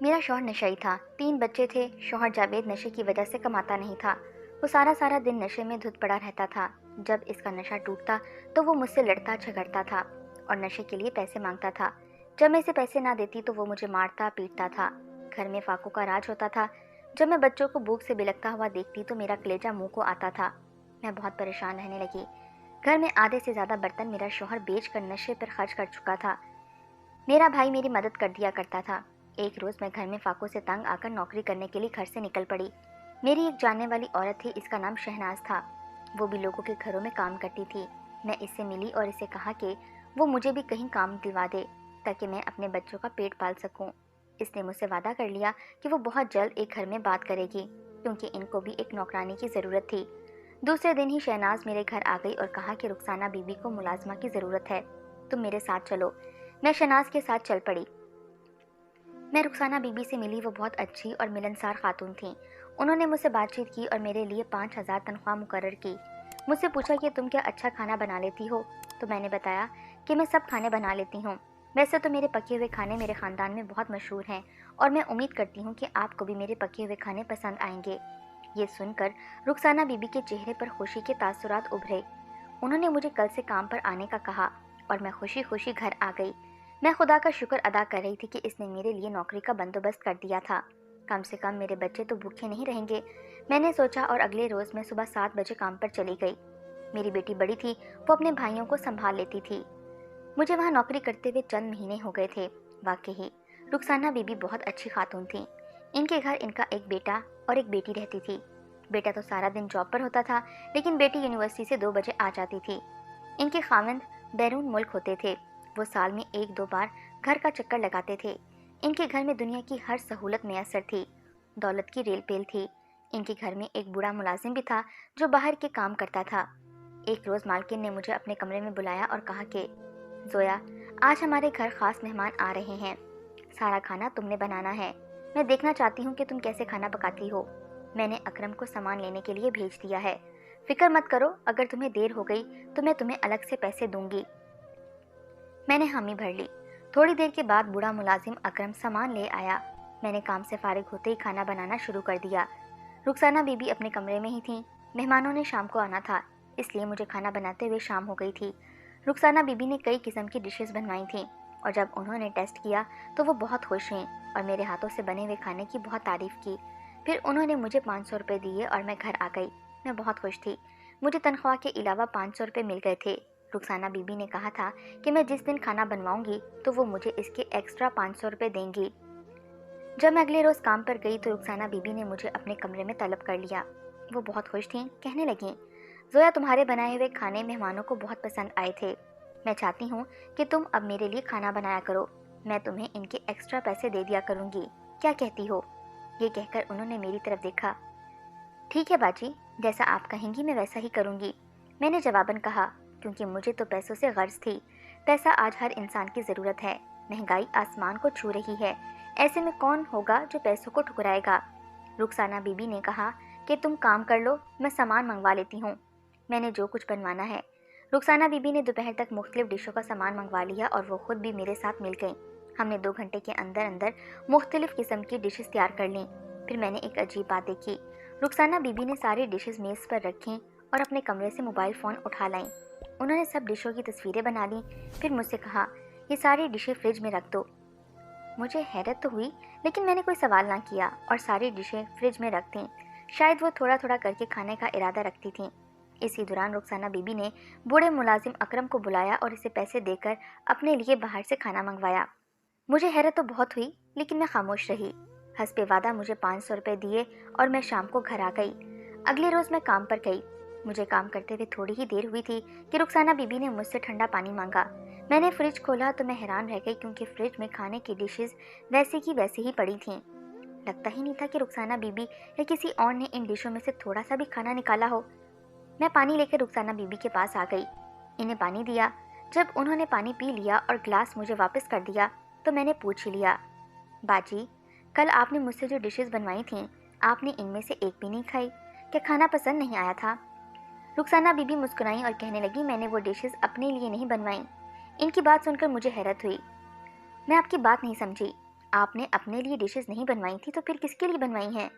میرا شوہر نشئی تھا، 3 بچے تھے۔ شوہر جاوید نشے کی وجہ سے کماتا نہیں تھا، وہ سارا دن نشے میں دھت پڑا رہتا تھا۔ جب اس کا نشہ ٹوٹتا تو وہ مجھ سے لڑتا جھگڑتا تھا اور نشے کے لیے پیسے مانگتا تھا۔ جب میں اسے پیسے نہ دیتی تو وہ مجھے مارتا پیٹتا تھا۔ گھر میں فاقوں کا راج ہوتا تھا۔ جب میں بچوں کو بھوک سے بلکتا ہوا دیکھتی تو میرا کلیجہ منہ کو آتا تھا۔ میں بہت پریشان رہنے لگی۔ گھر میں آدھے سے زیادہ برتن میرا شوہر بیچ کر نشے پر خرچ کر چکا تھا۔ میرا بھائی میری مدد کر دیا کرتا تھا۔ ایک روز میں گھر میں فاقوں سے تنگ آ کر نوکری کرنے کے لیے گھر سے نکل پڑی۔ میری ایک جاننے والی عورت تھی، اس کا نام شہناز تھا۔ وہ بھی لوگوں کے گھروں میں کام کرتی تھی۔ میں اس سے ملی اور اسے کہا کہ وہ مجھے بھی کہیں کام دلوا دے تاکہ میں اپنے بچوں کا پیٹ پال سکوں۔ اس نے مجھ سے وعدہ کر لیا کہ وہ بہت جلد ایک گھر میں بات کرے گی کیونکہ ان کو بھی ایک نوکرانی کی ضرورت تھی۔ دوسرے دن ہی شہناز میرے گھر آ گئی اور کہا کہ رخسانہ بی بی کو ملازمہ کی ضرورت ہے، تم میرے ساتھ چلو۔ میں شہناز کے ساتھ چل پڑی۔ میں رخسانہ بی بی سے ملی، وہ بہت اچھی اور ملنسار خاتون تھیں۔ انہوں نے مجھ سے بات چیت کی اور میرے لیے 5,000 تنخواہ مقرر کی۔ مجھ سے پوچھا کہ تم کیا اچھا کھانا بنا لیتی ہو؟ تو میں نے بتایا کہ میں سب کھانے بنا لیتی ہوں۔ ویسے تو میرے پکے ہوئے کھانے میرے خاندان میں بہت مشہور ہیں اور میں امید کرتی ہوں کہ آپ کو بھی میرے پکے ہوئے کھانے پسند آئیں گے۔ یہ سن کر رخسانہ بی بی کے چہرے پر خوشی کے تاثرات ابھرے۔ انہوں نے مجھے کل سے کام پر آنے کا کہا اور میں خوشی خوشی گھر آ گئی۔ میں خدا کا شکر ادا کر رہی تھی کہ اس نے میرے لیے نوکری کا بندوبست کر دیا تھا۔ کم سے کم میرے بچے تو بھوکے نہیں رہیں گے، میں نے سوچا، اور اگلے روز میں صبح 7 بجے کام پر چلی گئی۔ میری بیٹی بڑی تھی، وہ اپنے بھائیوں کو سنبھال لیتی تھی۔ مجھے وہاں نوکری کرتے ہوئے چند مہینے ہو گئے تھے۔ واقعی رخسانہ بی بی بہت اچھی خاتون تھیں۔ ان کے گھر ان کا ایک بیٹا اور ایک بیٹی رہتی تھی۔ بیٹا تو سارا دن جاب پر ہوتا تھا لیکن بیٹی یونیورسٹی سے 2 بجے آ جاتی تھی۔ ان کے خاوند بیرون ملک ہوتے تھے، وہ سال میں 1-2 بار گھر کا چکر لگاتے تھے۔ ان کے گھر میں دنیا کی ہر سہولت میسر تھی، دولت کی ریل پیل تھی۔ ان کے گھر میں ایک بوڑھا ملازم بھی تھا جو باہر کے کام کرتا تھا۔ ایک روز مالکن نے مجھے اپنے کمرے میں بلایا اور کہا کہ زویا، آج ہمارے گھر خاص مہمان آ رہے ہیں، سارا کھانا تم نے بنانا ہے۔ میں دیکھنا چاہتی ہوں کہ تم کیسے کھانا پکاتی ہو۔ میں نے اکرم کو سامان لینے کے لیے بھیج دیا ہے، فکر مت کرو، اگر تمہیں دیر ہو گئی تو میں تمہیں الگ سے پیسے دوں گی۔ میں نے حامی بھر لی۔ تھوڑی دیر کے بعد بوڑھا ملازم اکرم سامان لے آیا۔ میں نے کام سے فارغ ہوتے ہی کھانا بنانا شروع کر دیا۔ رخسانہ بی بی اپنے کمرے میں ہی تھیں، مہمانوں نے شام کو آنا تھا، اس لیے مجھے کھانا بناتے ہوئے شام ہو گئی تھی۔ رخسانہ بی بی نے کئی قسم کی ڈشز بنوائی تھیں اور جب انہوں نے ٹیسٹ کیا تو وہ بہت خوش ہوئیں اور میرے ہاتھوں سے بنے ہوئے کھانے کی بہت تعریف کی۔ پھر انہوں نے مجھے 500 روپے دیے اور میں گھر آ گئی۔ میں بہت خوش تھی، مجھے تنخواہ کے علاوہ 500 روپے مل گئے تھے۔ رخسانہ بی بی نے کہا تھا کہ میں جس دن کھانا بنواؤں گی تو وہ مجھے اس کے ایکسٹرا 500 روپے دیں گی۔ جب میں اگلے روز کام پر گئی تو رخسانہ بی بی نے مجھے اپنے کمرے میں طلب کر لیا۔ وہ بہت خوش تھیں، کہنے لگیں، زویا، تمہارے بنائے ہوئے کھانے مہمانوں کو بہت پسند آئے تھے، میں چاہتی ہوں کہ تم اب میرے لیے کھانا بنایا کرو، میں تمہیں ان کے ایکسٹرا پیسے دے دیا کروں گی، کیا کہتی ہو؟ یہ کہہ کر انہوں نے میری طرف دیکھا۔ ٹھیک ہے باجی، جیسا آپ کہیں گی میں ویسا ہی کروں گی، میں نے جواباً کہا، کیونکہ مجھے تو پیسوں سے غرض تھی۔ پیسہ آج ہر انسان کی ضرورت ہے، مہنگائی آسمان کو چھو رہی ہے، ایسے میں کون ہوگا جو پیسوں کو ٹھکرائے گا؟ رخسانہ بی بی نے کہا کہ تم کام کر لو، میں سامان منگوا لیتی ہوں، میں نے جو کچھ بنوانا ہے۔ رخسانہ بی بی نے دوپہر تک مختلف ڈشوں کا سامان منگوا لیا اور وہ خود بھی میرے ساتھ مل گئیں۔ ہم نے 2 گھنٹے کے اندر اندر مختلف قسم کی ڈشز تیار کر لیں۔ پھر میں نے ایک عجیب بات دیکھی، رخسانہ بی بی نے ساری ڈشز میز پر رکھیں اور اپنے کمرے سے موبائل فون اٹھا لائیں۔ انہوں نے سب ڈشوں کی تصویریں بنا لیں، پھر مجھ سے کہا، یہ ساری ڈشیں فریج میں رکھ دو۔ مجھے حیرت تو ہوئی لیکن میں نے کوئی سوال نہ کیا اور ساری ڈشیں فریج میں رکھ دیں، شاید وہ تھوڑا تھوڑا کر کے کھانے کا ارادہ رکھتی تھیں۔ اسی دوران رخسانہ بی بی نے بوڑھے ملازم اکرم کو بلایا اور اسے پیسے دے کر اپنے لیے باہر سے کھانا منگوایا۔ مجھے حیرت تو بہت ہوئی لیکن میں خاموش رہی۔ حسب وعدہ مجھے 500 روپے دیے اور میں شام کو گھر آ گئی۔ اگلے روز میں کام پر گئی۔ مجھے کام کرتے ہوئے تھوڑی ہی دیر ہوئی تھی کہ رخسانہ بی بی نے مجھ سے ٹھنڈا پانی مانگا۔ میں نے فریج کھولا تو میں حیران رہ گئی کیونکہ فریج میں کھانے کی ڈشز ویسی کی ویسی ہی پڑی تھیں۔ لگتا ہی نہیں تھا کہ رخسانہ بی بی یا کسی اور نے ان ڈشوں میں سے تھوڑا سا بھی کھانا نکالا ہو۔ میں پانی لے کر رخسانہ بی بی کے پاس آ گئی، انہیں پانی دیا۔ جب انہوں نے پانی پی لیا اور گلاس مجھے واپس کر دیا تو میں نے پوچھ ہی لیا، باجی، کل آپ نے مجھ سے جو ڈشز بنوائی تھیں آپ نے ان میں سے ایک بھی نہیں کھائی، کیا کھانا پسند نہیں آیا تھا؟ رخسانہ بی بی مسکرائیں اور کہنے لگی، میں نے وہ ڈشز اپنے لیے نہیں بنوائیں۔ ان کی بات سن کر مجھے حیرت ہوئی۔ میں آپ کی بات نہیں سمجھی، آپ نے اپنے لیے ڈشز نہیں بنوائی تھی تو پھر کس کے لیے بنوائی ہیں؟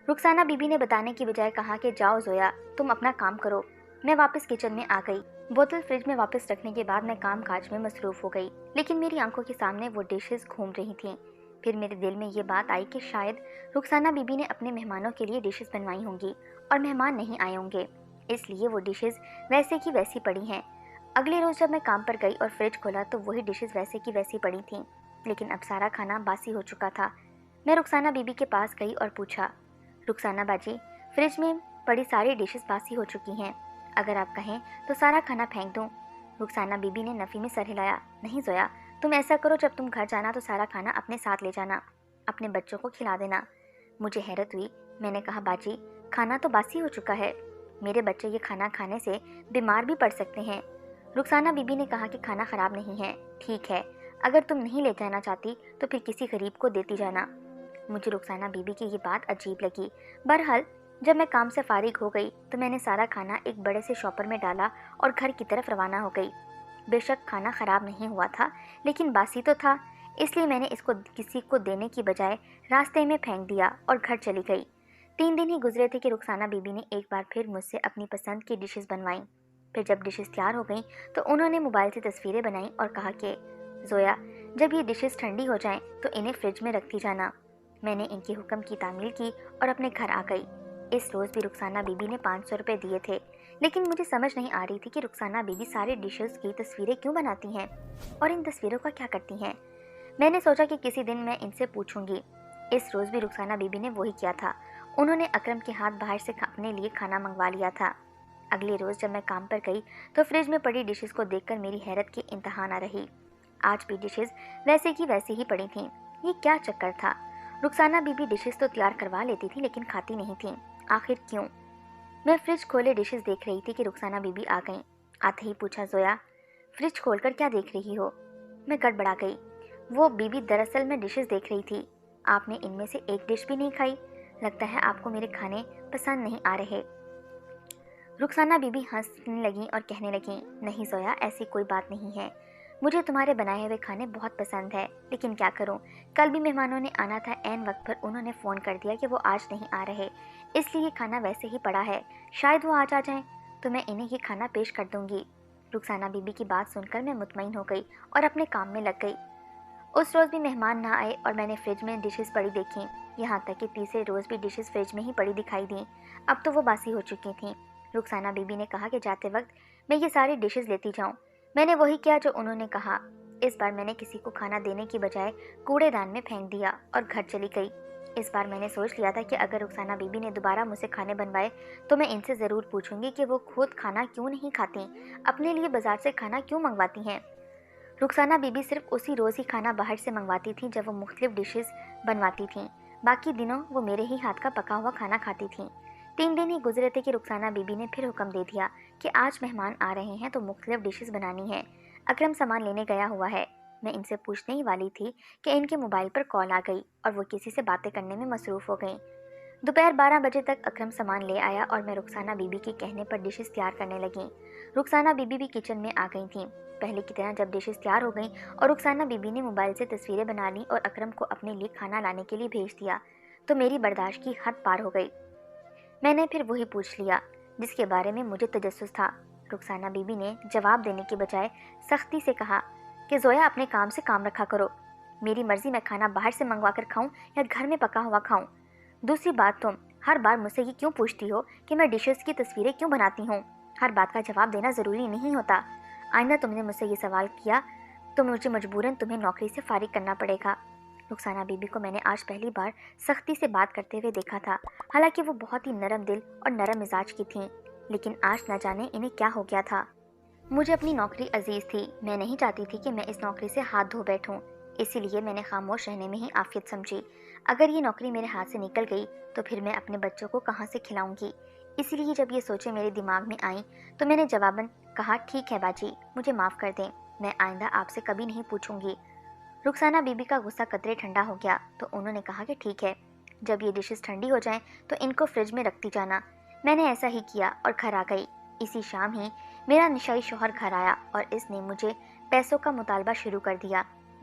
رخسانہ بی بی نے بتانے کی بجائے کہا کہ جاؤ زویا، تم اپنا کام کرو۔ میں واپس کچن میں آ گئی۔ بوتل فریج میں واپس رکھنے کے بعد میں کام کاج میں مصروف ہو گئی، لیکن میری آنکھوں کے سامنے وہ ڈشز گھوم رہی تھیں۔ پھر میرے دل میں یہ بات آئی کہ شاید رخسانہ بی بی نے اپنے مہمانوں کے لیے ڈشز بنوائی ہوں گی اور مہمان نہیں آئے ہوں گے، اس لیے وہ ڈشز ویسے کی ویسی پڑی ہیں۔ اگلے روز جب میں کام پر گئی اور فریج کھولا تو وہی ڈشز ویسے کی ویسی پڑی تھیں، لیکن اب سارا کھانا باسی ہو چکا تھا۔ میں رخسانہ بی بی کے پاس گئی اور پوچھا، رخسانہ باجی، فریج میں پڑی ساری ڈشز باسی ہو چکی ہیں، اگر آپ کہیں تو سارا کھانا پھینک دوں؟ رخسانہ بی بی نے نفی میں سر ہلایا۔ نہیں زویا، تم ایسا کرو، جب تم گھر جانا تو سارا کھانا اپنے ساتھ لے جانا، اپنے بچوں کو کھلا دینا۔ مجھے حیرت ہوئی۔ میں نے کہا، باجی کھانا تو باسی ہو چکا ہے، میرے بچے یہ کھانا کھانے سے بیمار بھی پڑ سکتے ہیں۔ رخسانہ بی بی نے کہا کہ کھانا خراب نہیں ہے، ٹھیک ہے، اگر تم نہیں لے جانا چاہتی تو پھر کسی غریب کو دیتی جانا۔ مجھے رخسانہ بی بی کی یہ بات عجیب لگی۔ بہرحال جب میں کام سے فارغ ہو گئی تو میں نے سارا کھانا ایک بڑے سے شاپر میں ڈالا اور گھر کی طرف روانہ ہو گئی۔ بے شک کھانا خراب نہیں ہوا تھا، لیکن باسی تو تھا، اس لیے میں نے اس کو کسی کو دینے کی بجائے راستے میں پھینک دیا اور گھر چلی گئی۔ 3 دن ہی گزرے تھے کہ رخسانہ بی بی نے ایک بار پھر مجھ سے اپنی پسند کی ڈشز بنوائیں۔ پھر جب ڈشز تیار ہو گئیں تو انہوں نے موبائل سے تصویریں بنائیں اور کہا کہ زویا، جب یہ ڈشز ٹھنڈی ہو جائیں تو انہیں فریج میں رکھتی جانا۔ میں نے ان کے حکم کی تعمیل کی اور اپنے گھر آ گئی۔ اس روز بھی رخسانہ بی بی نے 500 روپے دیے تھے، لیکن مجھے سمجھ نہیں آ رہی تھی کہ رخسانہ بی بی سارے ڈشز کی تصویریں کیوں بناتی ہیں اور ان تصویروں کا کیا کرتی ہیں۔ میں نے سوچا کہ کسی دن میں ان سے پوچھوں گی۔ اس روز بھی رخسانہ بی بی نے وہی کیا تھا، انہوں نے اکرم کے ہاتھ باہر سے اپنے لیے کھانا منگوا لیا تھا۔ اگلے روز جب میں کام پر گئی تو فریج میں پڑی ڈشز کو دیکھ کر میری حیرت کی انتہا نہ رہی۔ آج بھی ڈشز ویسے کی ویسی ہی پڑی تھیں۔ یہ کیا چکر تھا؟ رخسانہ بی بی ڈشز تو تیار کروا لیتی تھی لیکن کھاتی نہیں تھیں، آخر کیوں؟ میں فریج کھولے ڈشز دیکھ رہی تھی کہ رخسانہ بی بی آ گئیں۔ آتے ہی پوچھا، زویا فریج کھول کر کیا دیکھ رہی ہو؟ میں گڑبڑا گئی۔ وہ بی بی دراصل میں ڈشز دیکھ رہی تھی، آپ نے ان میں سے ایک ڈش بھی نہیں کھائی، لگتا ہے آپ کو میرے کھانے پسند نہیں آ رہے۔ رخسانہ بی بی ہنسنے لگیں اور کہنے لگیں، نہیں زویا، ایسی کوئی بات نہیں ہے، مجھے تمہارے بنائے ہوئے کھانے بہت پسند ہے، لیکن کیا کروں، کل بھی مہمانوں نے آنا تھا، عین وقت پر انہوں نے فون کر دیا کہ وہ آج نہیں آ رہے، اس لیے یہ کھانا ویسے ہی پڑا ہے، شاید وہ آج آ جائیں تو میں انہیں یہ کھانا پیش کر دوں گی۔ رخسانہ بی بی کی بات سن کر میں مطمئن ہو گئی اور اپنے کام میں لگ گئی۔ اس روز بھی مہمان نہ آئے اور میں نے فریج میں ڈشز پڑی دیکھیں، یہاں تک کہ تیسرے روز بھی ڈشز فریج میں ہی پڑی دکھائی دیں، اب تو وہ باسی ہو چکی تھیں۔ رخسانہ بی بی نے کہا کہ جاتے وقت میں یہ ساری ڈشز لیتی جاؤں۔ میں نے وہی کیا جو انہوں نے کہا۔ اس بار میں نے کسی کو کھانا دینے کی بجائے کوڑے دان میں پھینک دیا اور گھر چلی گئی۔ اس بار میں نے سوچ لیا تھا کہ اگر رخسانہ بی بی نے دوبارہ مجھ سے کھانے بنوائے تو میں ان سے ضرور پوچھوں گی کہ وہ خود کھانا کیوں نہیں کھاتی، اپنے لیے بازار سے کھانا کیوں منگواتی ہیں۔ رخسانہ بی بی صرف اسی روز ہی کھانا باہر سے منگواتی تھیں جب وہ مختلف ڈشز بنواتی تھیں، باقی دنوں وہ میرے ہی ہاتھ کا پکا ہوا کھانا کھاتی تھیں۔ 3 دن ہی گزرے تھے کہ رخسانہ بی بی نے پھر حکم دے دیا کہ آج مہمان آ رہے ہیں تو مختلف ڈشز بنانی ہیں، اکرم سامان لینے گیا ہوا ہے۔ میں ان سے پوچھنے ہی والی تھی کہ ان کے موبائل پر کال آ گئی اور وہ کسی سے باتیں کرنے میں مصروف ہو گئیں۔ دوپہر 12 بجے تک اکرم سامان لے آیا اور میں رخسانہ بی بی کے کہنے پر ڈشز تیار کرنے لگیں۔ رخسانہ بی بی بھی کچن میں آ گئی تھیں۔ پہلے کی طرح جب ڈشز تیار ہو گئیں اور رخسانہ بی بی نے موبائل سے تصویریں بنا لیں اور اکرم کو اپنے لیے کھانا لانے کے لیے بھیج دیا تو میری برداشت کی حد پار ہو گئی۔ میں نے پھر وہی پوچھ لیا جس کے بارے میں مجھے تجسس تھا۔ رخسانہ بی بی نے جواب دینے کے بجائے سختی سے کہا کہ زویا اپنے کام سے کام رکھا کرو، میری مرضی میں کھانا باہر سے منگوا کر کھاؤں یا گھر میں پکا ہوا کھاؤں۔ دوسری بات، تم ہر بار مجھ سے یہ کیوں پوچھتی ہو کہ میں ڈشز کی تصویریں کیوں بناتی ہوں؟ ہر بات کا جواب دینا ضروری نہیں ہوتا، آئندہ تم نے مجھ سے یہ سوال کیا تو مجھے مجبوراً تمہیں نوکری سے فارغ کرنا پڑے گا۔ رخسانہ بی بی کو میں نے آج پہلی بار سختی سے بات کرتے ہوئے دیکھا تھا، حالانکہ وہ بہت ہی نرم دل اور نرم مزاج کی تھیں، لیکن آج نہ جانے انہیں کیا ہو گیا تھا۔ مجھے اپنی نوکری عزیز تھی، میں نہیں چاہتی تھی کہ میں اس نوکری سے ہاتھ دھو بیٹھوں، اسی لیے میں نے خاموش رہنے میں ہی عافیت سمجھی۔ اگر یہ نوکری میرے ہاتھ سے نکل گئی تو پھر میں اپنے بچوں کو کہاں سے کھلاؤں گی؟ اسی لیے جب یہ سوچیں میرے دماغ میں آئیں تو میں نے جواباً کہا، ٹھیک ہے باجی، مجھے معاف کر دیں، میں آئندہ آپ سے کبھی نہیں پوچھوں گی۔ رخسانہ بی بی کا غصہ قدرے ٹھنڈا ہو گیا تو انہوں نے کہا کہ ٹھیک ہے، جب یہ ڈشز ٹھنڈی ہو جائیں تو ان کو فریج میں رکھتی جانا۔ میں نے ایسا ہی کیا اور گھر آ گئی۔ اسی شام ہی میرا نشائی شوہر گھر آیا اور اس نے مجھے پیسوں کا مطالبہ شروع کر دیا۔